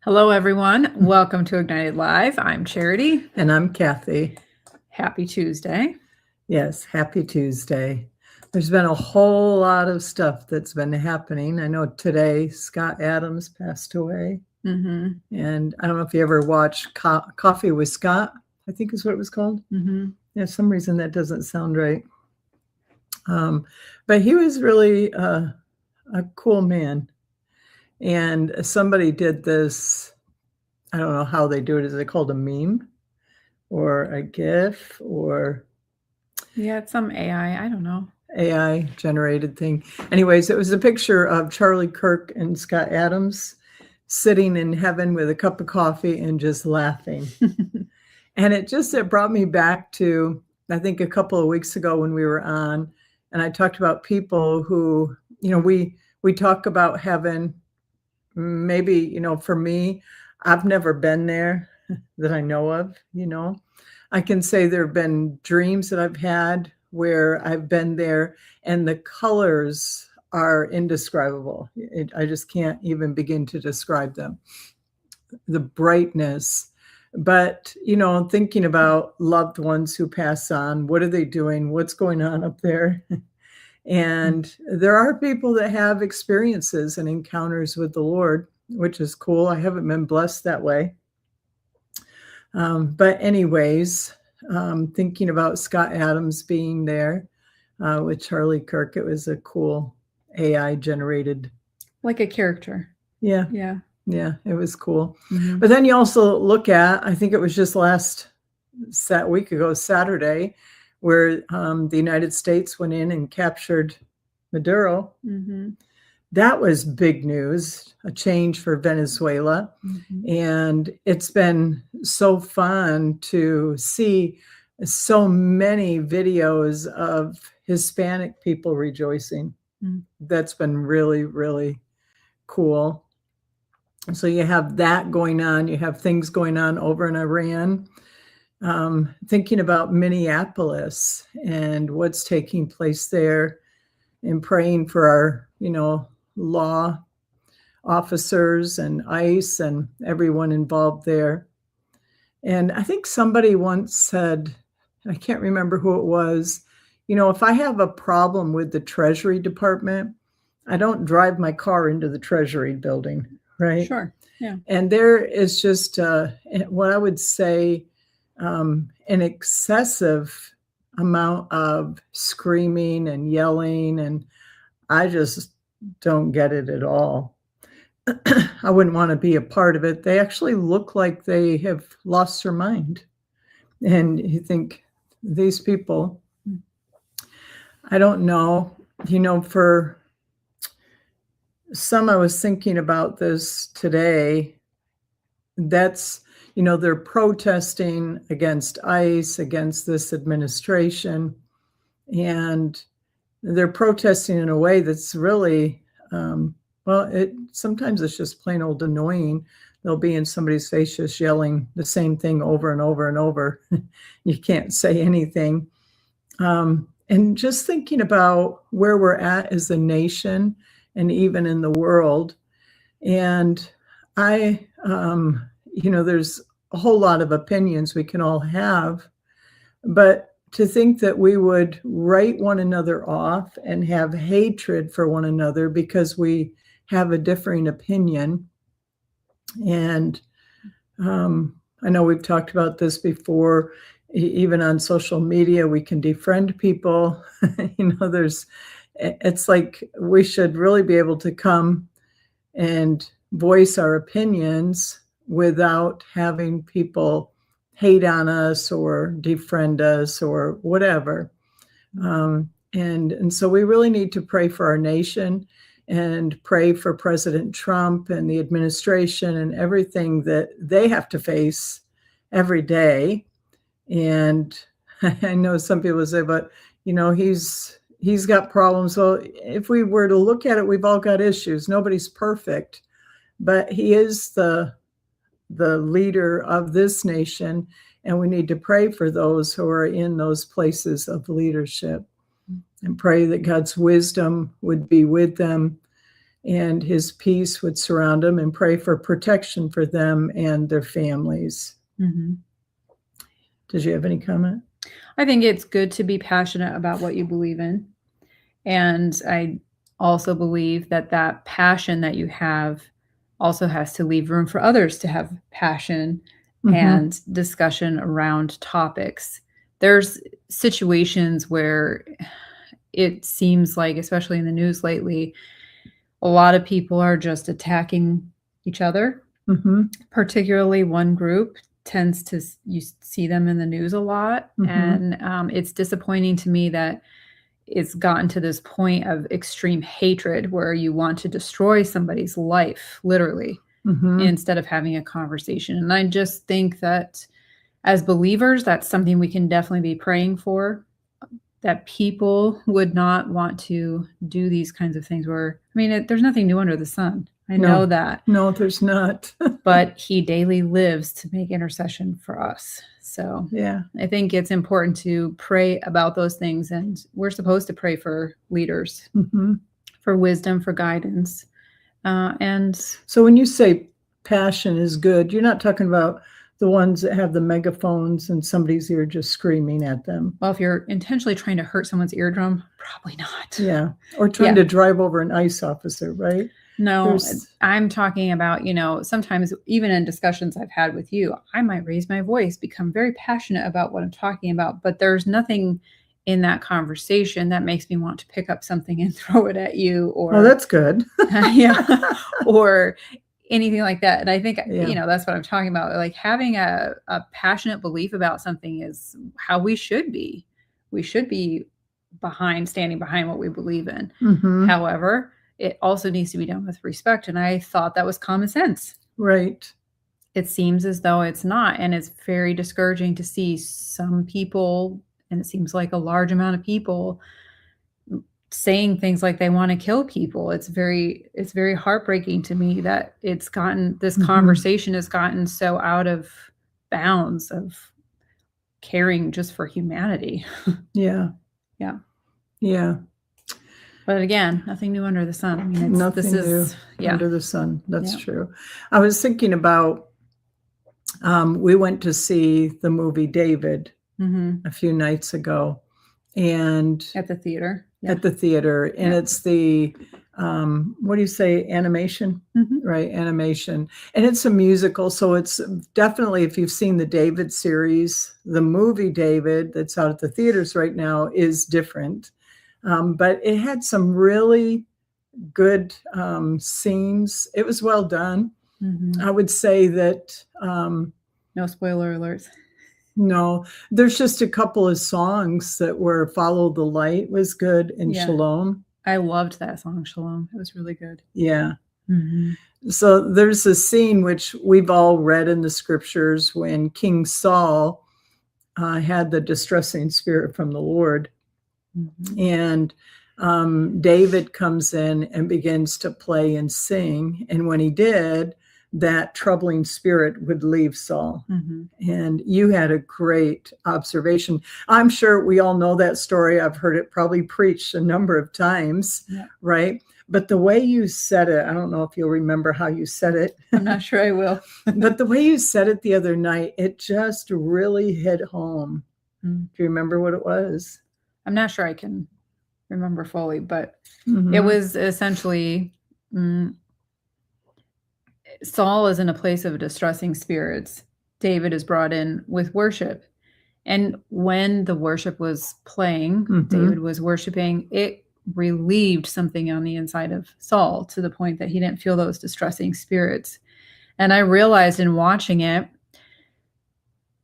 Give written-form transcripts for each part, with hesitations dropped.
Hello, everyone. Welcome to Ignited Live. I'm Charity. And I'm Kathy. Happy Tuesday. Yes, happy Tuesday. There's been a whole lot of stuff that's been happening. I know today Scott Adams passed away. Mm-hmm. And I don't know if you ever watched Coffee with Scott, I think is what it was called. Mm-hmm. Yeah, for some reason that doesn't sound right. But he was really a cool man. And somebody did this, I don't know how they do it. Is it called a meme or a GIF or... Yeah, it's some AI. I don't know. AI generated thing. Anyways, it was a picture of Charlie Kirk and Scott Adams sitting in heaven with a cup of coffee and just laughing. And it brought me back to, I think, a couple of weeks ago when we were on, and I talked about people who, we talk about heaven. Maybe, for me, I've never been there that I know of, I can say there have been dreams that I've had where I've been there and the colors are indescribable. I just can't even begin to describe them. The brightness. But, thinking about loved ones who pass on, what are they doing? What's going on up there? And there are people that have experiences and encounters with the Lord, which is cool. I haven't been blessed that way. But anyways, thinking about Scott Adams being there with Charlie Kirk, it was a cool AI generated. Like a character. Yeah. Yeah. Yeah, it was cool. Mm-hmm. But then you also look at, I think it was just week ago, Saturday, where the United States went in and captured Maduro. Mm-hmm. That was big news, a change for Venezuela. Mm-hmm. And it's been so fun to see so many videos of Hispanic people rejoicing. Mm-hmm. That's been really, really cool. So you have that going on. You have things going on over in Iran. Thinking about Minneapolis and what's taking place there, and praying for our, law officers and ICE and everyone involved there. And I think somebody once said, I can't remember who it was, if I have a problem with the Treasury Department, I don't drive my car into the Treasury building, right? Sure. Yeah. And there is just what I would say an excessive amount of screaming and yelling, and I just don't get it at all. I wouldn't want to be a part of it. They actually look like they have lost their mind. And you think, these people, I don't know, for some, I was thinking about this today. That's, they're protesting against ICE, against this administration, and they're protesting in a way that's really, sometimes it's just plain old annoying. They'll be in somebody's face just yelling the same thing over and over and over. You can't say anything. And just thinking about where we're at as a nation and even in the world. And there's a whole lot of opinions we can all have, but to think that we would write one another off and have hatred for one another because we have a differing opinion. And I know we've talked about this before, even on social media, we can defriend people. It's like we should really be able to come and voice our opinions without having people hate on us or defriend us or whatever. And so we really need to pray for our nation and pray for President Trump and the administration and everything that they have to face every day. And I know some people say, but, he's got problems. Well, if we were to look at it, we've all got issues. Nobody's perfect, but he is the leader of this nation, and we need to pray for those who are in those places of leadership and pray that God's wisdom would be with them and his peace would surround them, and pray for protection for them and their families. Mhm. Did you have any comment? I think it's good to be passionate about what you believe in. And I also believe that that passion that you have also has to leave room for others to have passion and discussion around topics. There's situations where it seems like, especially in the news lately, a lot of people are just attacking each other. Particularly one group tends to, you see them in the news a lot. And it's disappointing to me that it's gotten to this point of extreme hatred where you want to destroy somebody's life, literally, instead of having a conversation. And I just think that as believers, that's something we can definitely be praying for, that people would not want to do these kinds of things where, I mean, there's nothing new under the sun. I know that. No, there's not. But he daily lives to make intercession for us. So Yeah. I think it's important to pray about those things. And we're supposed to pray for leaders, for wisdom, for guidance. And so when you say passion is good, you're not talking about the ones that have the megaphones and somebody's ear just screaming at them. Well, if you're intentionally trying to hurt someone's eardrum, probably not. Yeah. Or trying to drive over an ICE officer, right? No, I'm talking about, sometimes even in discussions I've had with you, I might raise my voice, become very passionate about what I'm talking about, but there's nothing in that conversation that makes me want to pick up something and throw it at you, or that's good. or anything like that. And I think, that's what I'm talking about. Like having a passionate belief about something is how we should be. We should be standing behind what we believe in. However, it also needs to be done with respect. And I thought that was common sense. Right. It seems as though it's not. And it's very discouraging to see some people, and it seems like a large amount of people, saying things like they want to kill people. It's very heartbreaking to me that it's gotten, this conversation has gotten so out of bounds of caring just for humanity. Yeah. Yeah. Yeah. But again, nothing new under the sun. I mean, nothing new under the sun. That's true. I was thinking about, we went to see the movie David a few nights ago, and at the theater. At the theater, and it's the what do you say, animation, right? Animation, and it's a musical, so it's definitely, if you've seen the David series, the movie David that's out at the theaters right now is different. But it had some really good scenes. It was well done. I would say that. No spoiler alerts. No, there's just a couple of songs that were Follow the Light was good, and Shalom. I loved that song, Shalom. It was really good. Yeah. So there's a scene which we've all read in the scriptures when King Saul had the distressing spirit from the Lord. And David comes in and begins to play and sing. And when he did, that troubling spirit would leave Saul. And you had a great observation. I'm sure we all know that story. I've heard it probably preached a number of times, right? But the way you said it, I don't know if you'll remember how you said it. I'm not sure I will. But the way you said it the other night, it just really hit home. Do you remember what it was? I'm not sure I can remember fully, but it was essentially Saul is in a place of distressing spirits. David is brought in with worship. And when the worship was playing, David was worshiping, it relieved something on the inside of Saul to the point that he didn't feel those distressing spirits. And I realized in watching it,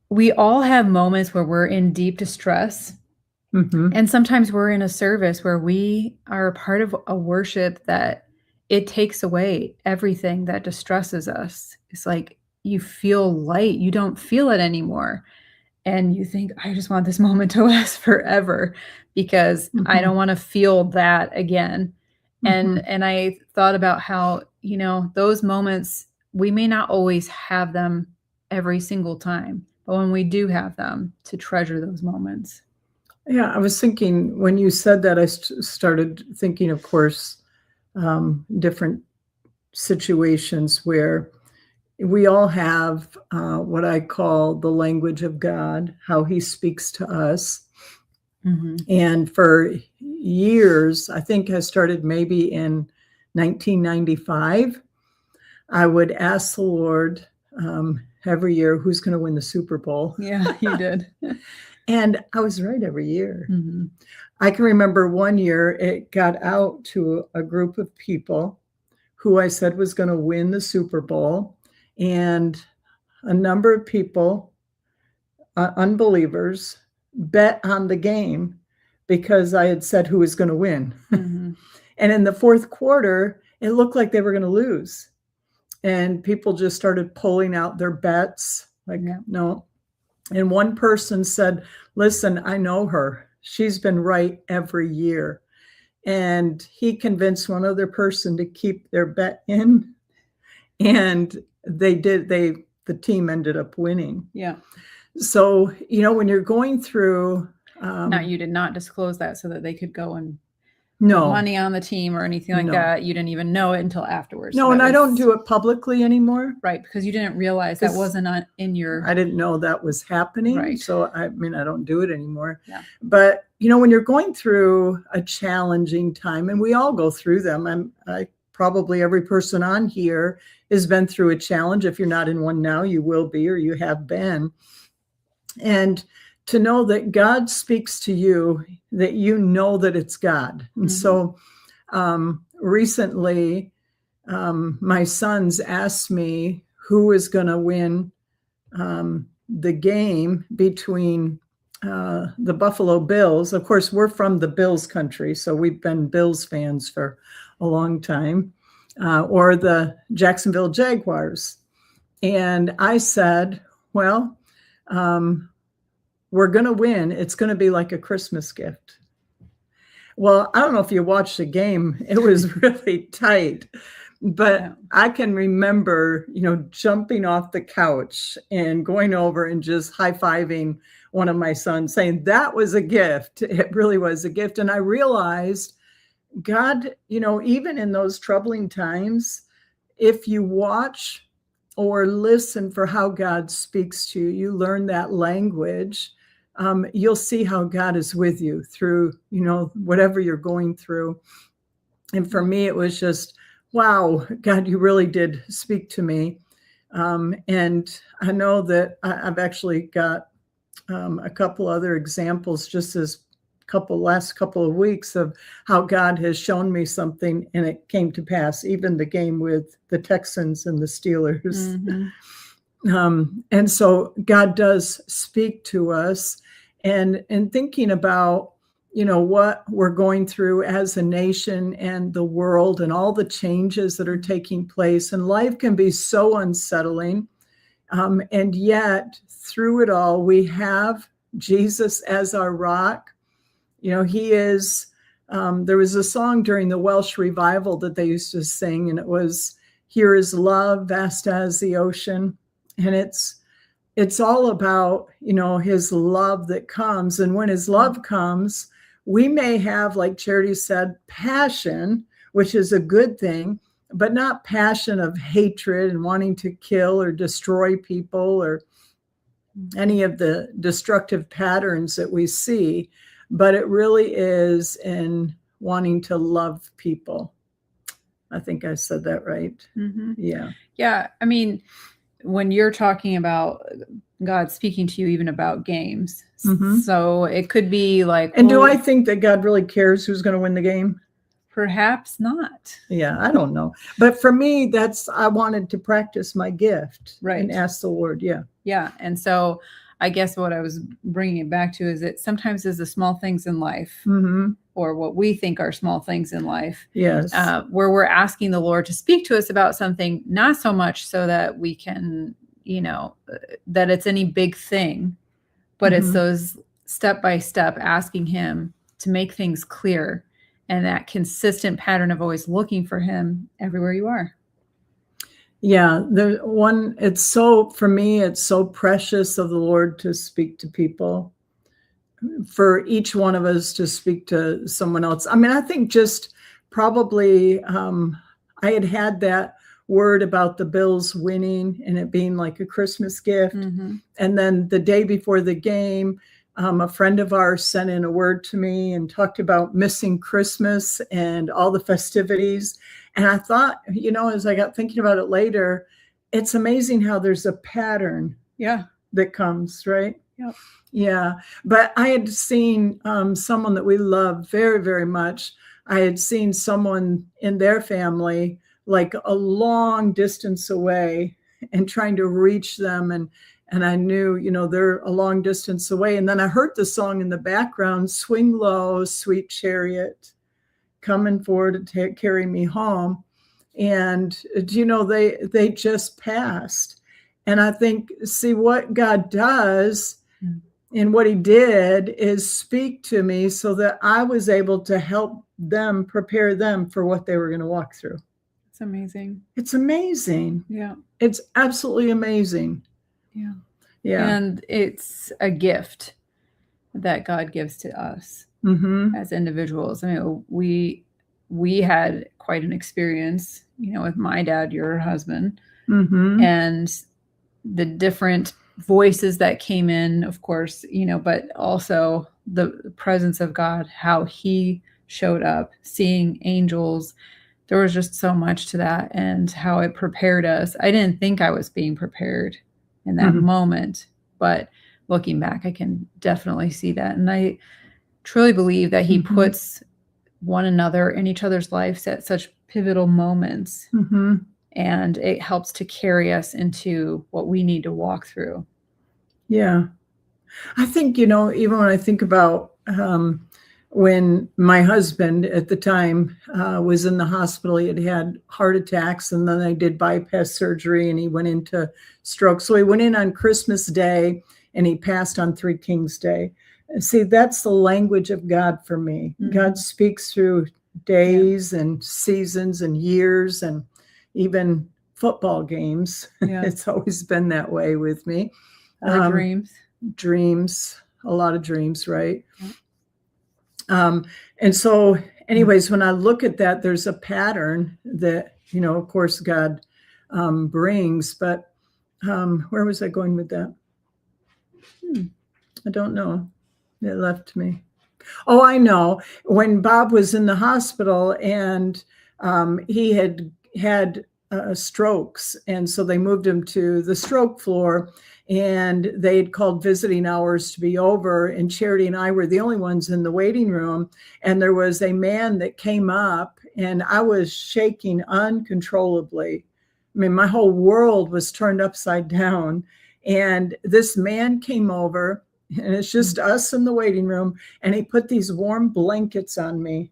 we all have moments where we're in deep distress. And sometimes we're in a service where we are a part of a worship that it takes away everything that distresses us. It's like you feel light. You don't feel it anymore. And you think, I just want this moment to last forever because I don't want to feel that again. And I thought about how, those moments, we may not always have them every single time, but when we do have them, to treasure those moments. Yeah, I was thinking when you said that, I started thinking, of course, different situations where we all have what I call the language of God, how he speaks to us. And for years, I think I started maybe in 1995, I would ask the Lord every year, who's going to win the Super Bowl? Yeah, you did. And I was right every year. I can remember one year it got out to a group of people who I said was going to win the Super Bowl. And a number of people, unbelievers, bet on the game because I had said who was going to win. And in the fourth quarter, it looked like they were going to lose. And people just started pulling out their bets. Like, no. And one person said, listen, I know her. She's been right every year. And he convinced one other person to keep their bet in. And they did. The team ended up winning. Yeah. So, when you're going through. Now, you did not disclose that so that they could go and no put money on the team or anything like that. You didn't even know it until afterwards. No, and I don't do it publicly anymore. Right, because you didn't realize that wasn't in your. I didn't know that was happening. Right. So, I don't do it anymore. Yeah. But, when you're going through a challenging time, and we all go through them, probably every person on here has been through a challenge. If you're not in one now, you will be, or you have been. And to know that God speaks to you, that that it's God. And so recently, my sons asked me who is going to win the game between the Buffalo Bills. Of course, we're from the Bills country, so we've been Bills fans for a long time, or the Jacksonville Jaguars. And I said, well, we're going to win. It's going to be like a Christmas gift. Well, I don't know if you watched the game. It was really tight. But I can remember, jumping off the couch and going over and just high-fiving one of my sons, saying that was a gift. It really was a gift. And I realized God, even in those troubling times, if you watch or listen for how God speaks to you, you learn that language, you'll see how God is with you through, whatever you're going through. And for me, it was just, wow, God, you really did speak to me. And I know that I've actually got a couple other examples just as last couple of weeks of how God has shown me something and it came to pass, even the game with the Texans and the Steelers. And so God does speak to us, and thinking about, what we're going through as a nation and the world and all the changes that are taking place, and life can be so unsettling. And yet through it all, we have Jesus as our rock. He is, there was a song during the Welsh revival that they used to sing, and it was, here is love, vast as the ocean. And it's all about, his love that comes. And when his love comes, we may have, like Charity said, passion, which is a good thing, but not passion of hatred and wanting to kill or destroy people or any of the destructive patterns that we see. But it really is in wanting to love people. I think I said that right. Yeah. Yeah. I mean, when you're talking about God speaking to you, even about games, so it could be like. And do I think that God really cares who's going to win the game? Perhaps not. Yeah, I don't know. But for me, I wanted to practice my gift, right, and ask the Lord. Yeah. Yeah. And so I guess what I was bringing it back to is that sometimes it's the small things in life, or what we think are small things in life, yes, where we're asking the Lord to speak to us about something, not so much so that we can, that it's any big thing, but it's those step by step asking him to make things clear, and that consistent pattern of always looking for him everywhere you are. Yeah, for me, it's so precious of the Lord to speak to people, for each one of us to speak to someone else. I mean, I think just probably I had that word about the Bills winning and it being like a Christmas gift. Mm-hmm. And then the day before the game, a friend of ours sent in a word to me and talked about missing Christmas and all the festivities. And I thought, as I got thinking about it later, it's amazing how there's a pattern that comes, right? Yep. Yeah. But I had seen someone that we love very, very much. I had seen someone in their family like a long distance away and trying to reach them. And I knew, they're a long distance away. And then I heard the song in the background, "Swing Low, Sweet Chariot, coming forward to carry me home." And, they just passed. And I think, see, what God does and what he did is speak to me so that I was able to help them, prepare them for what they were going to walk through. It's amazing. It's amazing. Yeah. It's absolutely amazing. Yeah. Yeah. And it's a gift that God gives to us as individuals. I mean, we had quite an experience, with my dad, your husband, and the different voices that came in, of course, but also the presence of God, how he showed up, seeing angels. There was just so much to that and how it prepared us. I didn't think I was being prepared in that moment, but looking back, I can definitely see that. And I truly believe that he puts one another in each other's lives at such pivotal moments. And it helps to carry us into what we need to walk through. Yeah. I think, even when I think about when my husband at the time was in the hospital, he had heart attacks, and then they did bypass surgery and he went into stroke. So he went in on Christmas Day and he passed on Three Kings Day. See, that's the language of God for me. God speaks through days and seasons and years and even football games. It's always been that way with me. Dreams, a lot of dreams, right? And so anyways, when I look at that, there's a pattern that, of course, God brings, but where was I going with that? I don't know. It left me. Oh, I know. When Bob was in the hospital and he had strokes, and so they moved him to the stroke floor, and they'd called visiting hours to be over, and Charity and I were the only ones in the waiting room, and there was a man that came up, and I was shaking uncontrollably. I mean, my whole world was turned upside down, and this man came over, and it's just us in the waiting room, and he put these warm blankets on me,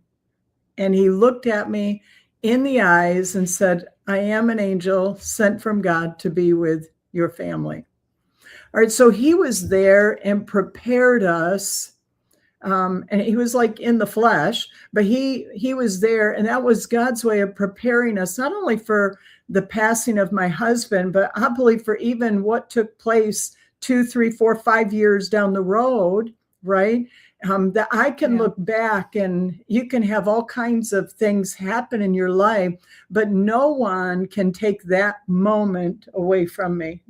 and he looked at me in the eyes and said, "I am an angel sent from God to be with your family." All right, so he was there and prepared us, and he was like in the flesh, but he was there, and that was God's way of preparing us, not only for the passing of my husband, but I believe for even what took place 2, 3, 4, 5 years down the road, right? That I can look back, and you can have all kinds of things happen in your life, but no one can take that moment away from me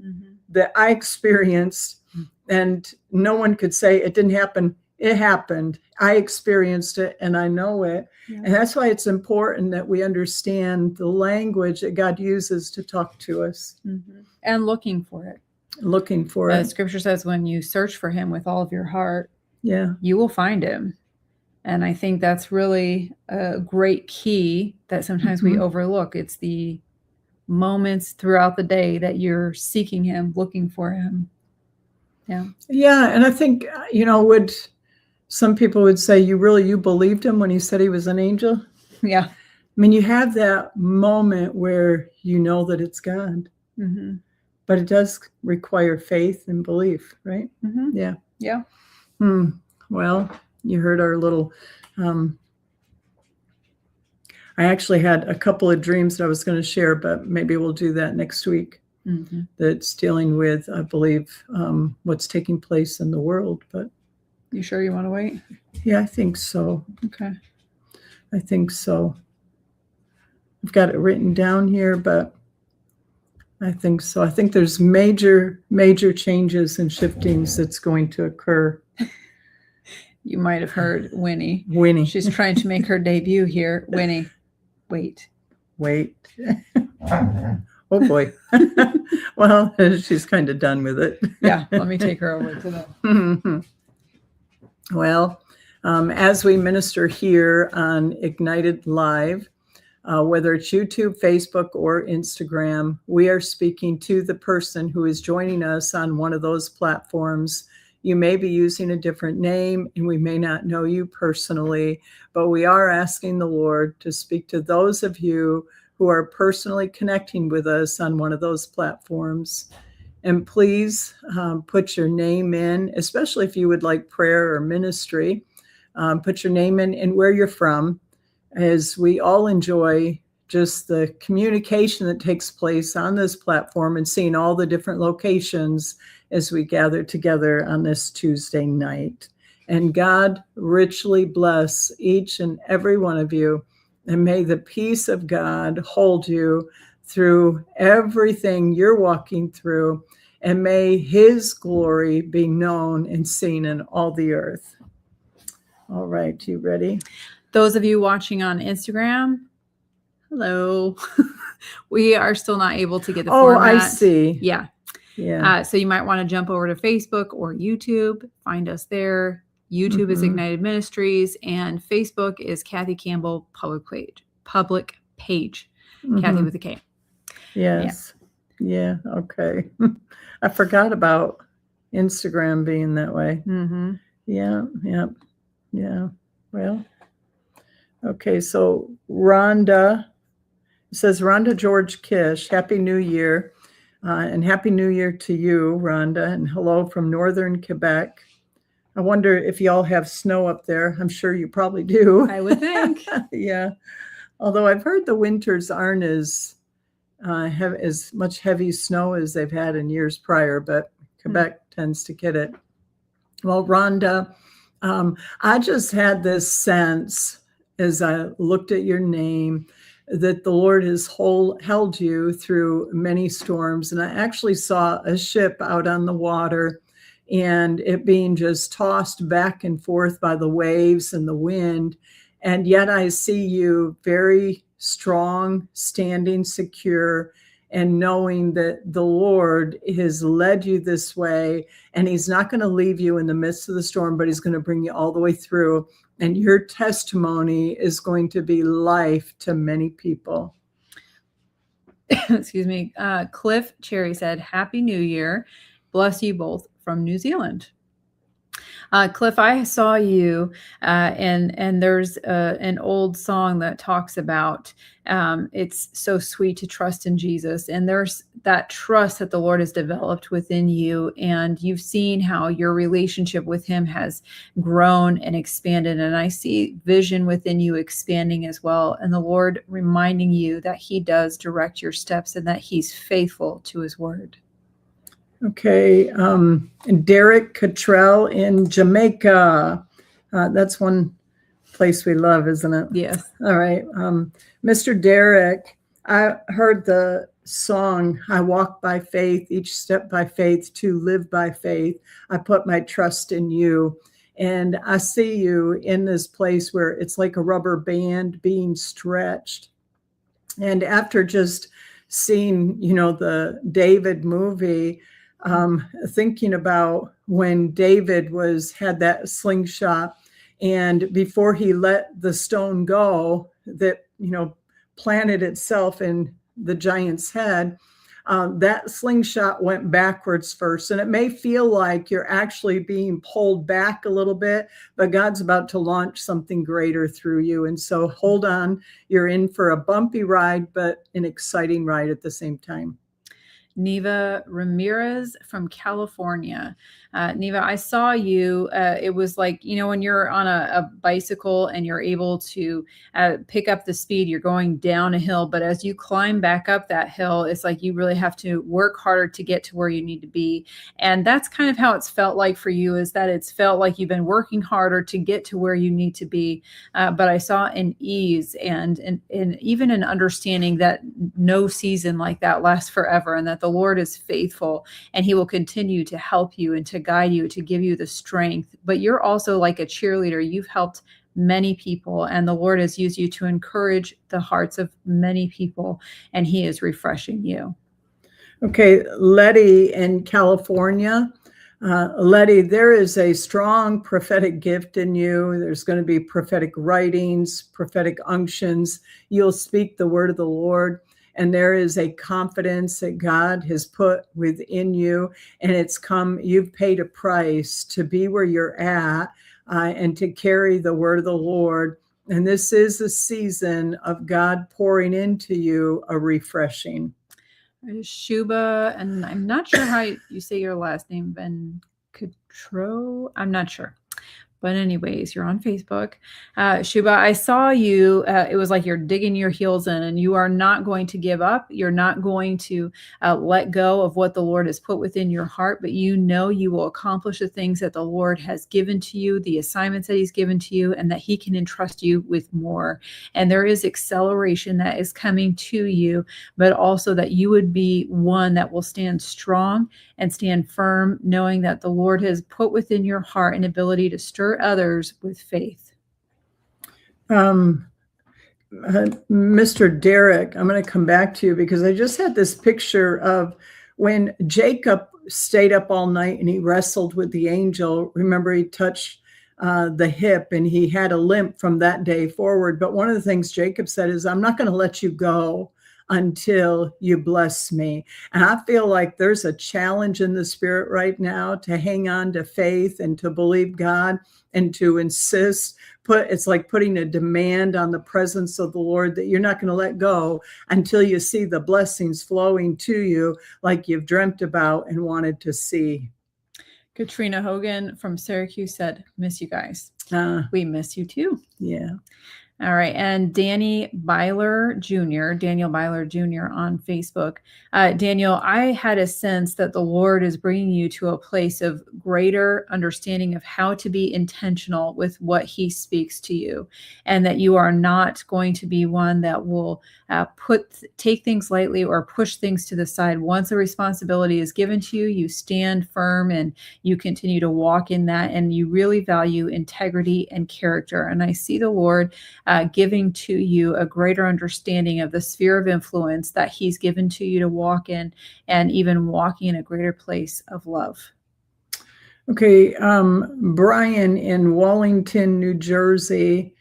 that I experienced. And no one could say it didn't happen. It happened. I experienced it, and I know it. And that's why it's important that we understand the language that God uses to talk to us. And looking for it. Looking for it. Scripture says when you search for him with all of your heart, yeah, you will find him. And I think that's really a great key that sometimes we overlook. It's the moments throughout the day that you're seeking him, looking for him. Yeah. And I think, some people would say, you believed him when he said he was an angel? Yeah. I mean, you have that moment where you know that it's God. But it does require faith and belief, right? Yeah. Yeah. Well, you heard our little, I actually had a couple of dreams that I was going to share, but maybe we'll do that next week. That's dealing with, I believe, what's taking place in the world. But you sure you want to wait? Yeah, I think so. Okay. I think so. I've got it written down here, but I think so. I think there's major changes and shiftings that's going to occur. You might have heard Winnie. Winnie. She's trying to make her debut here. Winnie, wait. Oh boy. Well, she's kind of done with it. Yeah, let me take her over to them. Well, as we minister here on Ignited Live, whether it's YouTube, Facebook, or Instagram, we are speaking to the person who is joining us on one of those platforms. You may be using a different name, and we may not know you personally, but we are asking the Lord to speak to those of you who are personally connecting with us on one of those platforms. And please put your name in, especially if you would like prayer or ministry. Put your name in and where you're from, as we all enjoy just the communication that takes place on this platform and seeing all the different locations as we gather together on this Tuesday night. And God richly bless each and every one of you, and may the peace of God hold you through everything you're walking through, and may his glory be known and seen in all the earth. All right, you ready? Those of you watching on Instagram, hello. We are still not able to get the format. I see. Yeah. So you might want to jump over to Facebook or YouTube. Find us there. YouTube is Ignited Ministries, and Facebook is Kathy Campbell Public Page. Kathy with a K. Yes. Yeah. Okay. I forgot about Instagram being that way. Yeah. Well, okay. So Rhonda, it says Rhonda George Kish, Happy New Year. And Happy New Year to you, Rhonda, and hello from Northern Quebec. I wonder if y'all have snow up there. I'm sure you probably do. I would think. Yeah. Although I've heard the winters aren't as have as much heavy snow as they've had in years prior, but Quebec tends to get it. Well, Rhonda, I just had this sense as I looked at your name that the Lord has held you through many storms. And I actually saw a ship out on the water and it being just tossed back and forth by the waves and the wind. And yet I see you very strong, standing secure, and knowing that the Lord has led you this way, and he's not going to leave you in the midst of the storm, but he's going to bring you all the way through. And your testimony is going to be life to many people. Excuse me. Cliff Cherry said, Happy New Year. Bless you both from New Zealand. Cliff, I saw you, and there's an old song that talks about it's so sweet to trust in Jesus. And there's that trust that the Lord has developed within you. And you've seen how your relationship with him has grown and expanded. And I see vision within you expanding as well. And the Lord reminding you that he does direct your steps and that he's faithful to his word. Okay. Derek Cottrell in Jamaica. That's one place we love, isn't it? Yes. All right. Mr. Derek, I heard the song, I walk by faith, each step by faith, to live by faith. I put my trust in you. And I see you in this place where it's like a rubber band being stretched. And after just seeing, the David movie, thinking about when David had that slingshot, and before he let the stone go that, planted itself in the giant's head, that slingshot went backwards first. And it may feel like you're actually being pulled back a little bit, but God's about to launch something greater through you. And so hold on, you're in for a bumpy ride, but an exciting ride at the same time. Neva Ramirez from California. Neva, I saw you. It was like, when you're on a bicycle and you're able to pick up the speed, you're going down a hill. But as you climb back up that hill, it's like you really have to work harder to get to where you need to be. And that's kind of how it's felt like for you, is that it's felt like you've been working harder to get to where you need to be. But I saw an ease and even an understanding that no season like that lasts forever, and that the Lord is faithful and he will continue to help you and to guide you, to give you the strength. But you're also like a cheerleader. You've helped many people, and the Lord has used you to encourage the hearts of many people, and he is refreshing you. Okay, Letty in California. Letty, there is a strong prophetic gift in you. There's going to be prophetic writings, prophetic unctions. You'll speak the word of the Lord. And there is a confidence that God has put within you. And you've paid a price to be where you're at and to carry the word of the Lord. And this is a season of God pouring into you a refreshing. Shuba, and I'm not sure how you say your last name, Ben Cotro. I'm not sure. But anyways, you're on Facebook. Shuba, I saw you. It was like you're digging your heels in, and you are not going to give up. You're not going to let go of what the Lord has put within your heart, but you will accomplish the things that the Lord has given to you, the assignments that he's given to you, and that he can entrust you with more. And there is acceleration that is coming to you, but also that you would be one that will stand strong and stand firm, knowing that the Lord has put within your heart an ability to stir others with faith. Mr. Derek, I'm going to come back to you because I just had this picture of when Jacob stayed up all night and he wrestled with the angel. Remember, he touched the hip and he had a limp from that day forward. But one of the things Jacob said is, I'm not going to let you go until you bless me. And I feel like there's a challenge in the spirit right now to hang on to faith and to believe God and to insist. It's like putting a demand on the presence of the Lord that you're not going to let go until you see the blessings flowing to you like you've dreamt about and wanted to see. Katrina Hogan from Syracuse said, miss you guys. We miss you too. Yeah. All right. And Daniel Byler Jr. on Facebook. Daniel, I had a sense that the Lord is bringing you to a place of greater understanding of how to be intentional with what he speaks to you, and that you are not going to be one that will take things lightly or push things to the side. Once a responsibility is given to you, you stand firm and you continue to walk in that, and you really value integrity and character. And I see the Lord giving to you a greater understanding of the sphere of influence that he's given to you to walk in, and even walking in a greater place of love. Okay. Brian in Wallington, New Jersey.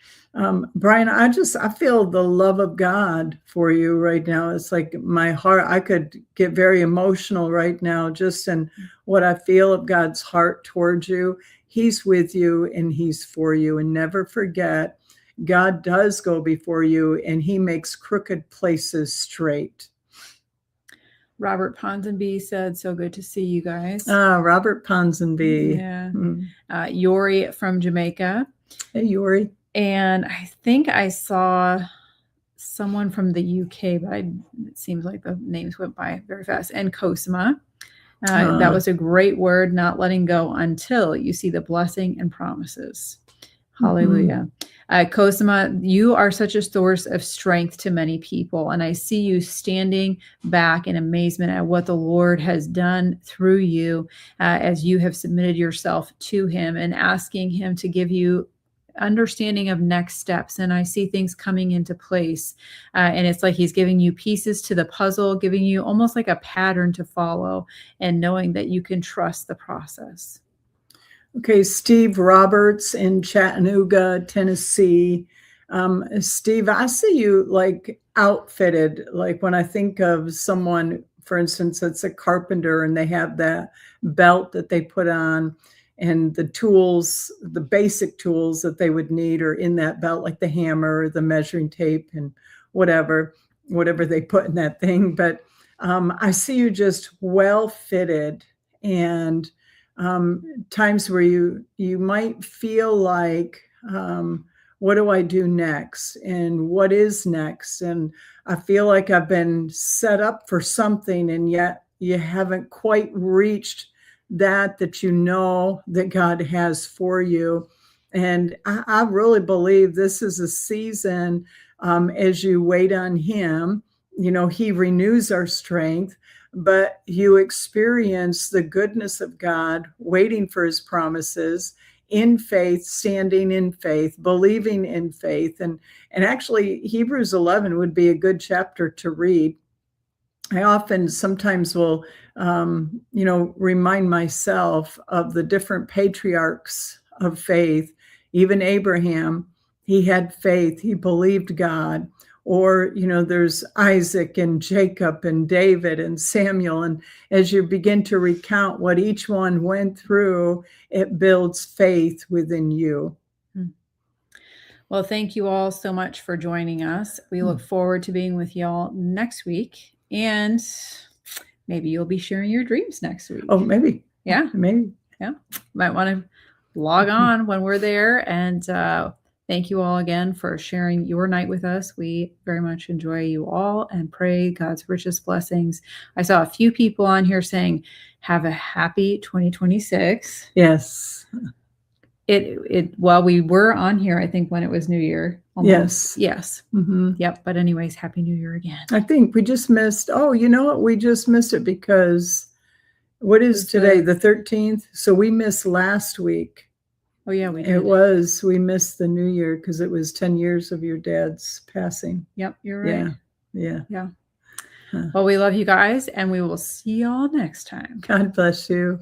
Brian, I feel the love of God for you right now. It's like my heart, I could get very emotional right now just in what I feel of God's heart towards you. He's with you and he's for you. And never forget, God does go before you and he makes crooked places straight. Robert Ponsonby said, so good to see you guys. Robert Ponsonby. Yeah. Yori from Jamaica. Hey, Yori. And I think I saw someone from the UK, but it seems like the names went by very fast. And Cosima. That was a great word, not letting go until you see the blessing and promises. Hallelujah. Cosima, you are such a source of strength to many people. And I see you standing back in amazement at what the Lord has done through you as you have submitted yourself to him and asking him to give you understanding of next steps. And I see things coming into place. And it's like he's giving you pieces to the puzzle, giving you almost like a pattern to follow, and knowing that you can trust the process. Okay, Steve Roberts in Chattanooga, Tennessee. Steve, I see you like outfitted. Like when I think of someone, for instance, that's a carpenter and they have that belt that they put on, and the tools, the basic tools that they would need are in that belt, like the hammer, the measuring tape, and whatever they put in that thing. But I see you just well fitted, and times where you might feel like, what do I do next, and what is next, and I feel like I've been set up for something, and yet you haven't quite reached that you know that God has for you. And I really believe this is a season, as you wait on Him. He renews our strength, but you experience the goodness of God, waiting for His promises in faith, standing in faith, believing in faith. And actually, Hebrews 11 would be a good chapter to read. I often sometimes will, remind myself of the different patriarchs of faith. Even Abraham, he had faith, he believed God. Or, there's Isaac and Jacob and David and Samuel. And as you begin to recount what each one went through, it builds faith within you. Well, thank you all so much for joining us. We look forward to being with y'all next week. And maybe you'll be sharing your dreams next week. Oh, maybe. Yeah. Maybe. Yeah. Might want to log on when we're there. And thank you all again for sharing your night with us. We very much enjoy you all and pray God's richest blessings. I saw a few people on here saying, have a happy 2026. Yes. While we were on here, I think when it was New Year. Almost. Yes. Mm-hmm. Yep. But anyways, Happy New Year again. I think we just missed, you know what? We just missed it because what is today? The 13th. So we missed last week. Oh yeah, we did. We missed the New Year because it was 10 years of your dad's passing. Yep. You're right. Yeah. Well, we love you guys, and we will see y'all next time. God bless you.